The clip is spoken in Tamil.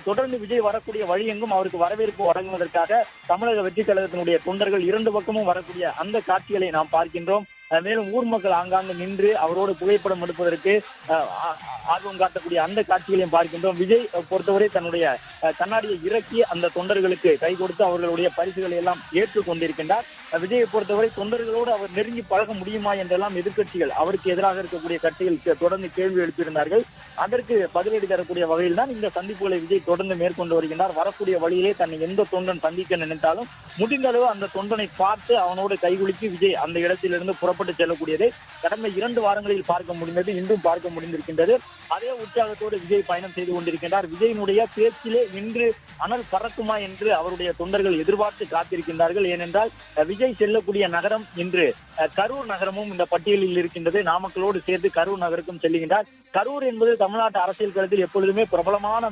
தொடர்ந்து விஜய் வரக்கூடிய வழி எங்கும் அவருக்கு வரவேற்பு வழங்குவதற்காக தமிழக வெற்றி கழகத்தினுடைய தொண்டர்கள் இரண்டு பக்கமும் வரக்கூடிய அந்த காட்சிகளை நாம் பார்க்கின்றோம். மேலும் ஊர் மக்கள் ஆங்காங்கு நின்று அவரோடு புகைப்படம் எடுப்பதற்கு ஆர்வம் காட்டக்கூடிய அந்த காட்சிகளையும் பார்க்கின்றோம். விஜய் பொறுத்தவரை தன்னுடைய கண்ணாடியை இறக்கி அந்த தொண்டர்களுக்கு கை கொடுத்து அவர்களுடைய பரிசுகளை எல்லாம் ஏற்றுக் கொண்டிருக்கின்றார். விஜயை பொறுத்தவரை தொண்டர்களோடு அவர் நெருங்கி பழக முடியுமா என்றெல்லாம் எதிர்க்கட்சிகள், அவருக்கு எதிராக இருக்கக்கூடிய கட்சிகள் தொடர்ந்து கேள்வி எழுப்பியிருந்தார்கள். அதற்கு பதிலடி தரக்கூடிய வகையில் தான் இந்த சந்திப்புகளை விஜய் தொடர்ந்து மேற்கொண்டு வருகின்றார். வரக்கூடிய வழியிலே தன்னை எந்த தொண்டன் சந்திக்க நினைத்தாலும் முடிந்த அளவு அந்த தொண்டனை பார்த்து அவனோடு கைகுலுக்கி விஜய் அந்த இடத்திலிருந்து புறப்பட்டு செல்லக்கூடியதை கடந்த 2 வாரங்களில் பார்க்க முடிந்தது, இன்றும் பார்க்க முடிந்திருக்கின்றது. அதே உற்சாகத்தோடு விஜய் பயணம் செய்து கொண்டிருக்கின்றார். விஜயினுடைய பேச்சிலே இன்று அனல் பறக்குமா என்று அவருடைய தொண்டர்கள் எதிர்பார்த்து காத்திருக்கின்றார்கள். ஏனென்றால் விஜய் செல்லக்கூடிய நகரம் இன்று கரூர் நகரமும் இந்த பட்டியலில் இருக்கின்றது. நாமக்கலோடு சேர்த்து கரூர் நகருக்கும் செல்லுகின்றார். கரூர் என்பது தமிழ்நாட்டு அரசியல் களத்தில் எப்பொழுதுமே பிரபலமான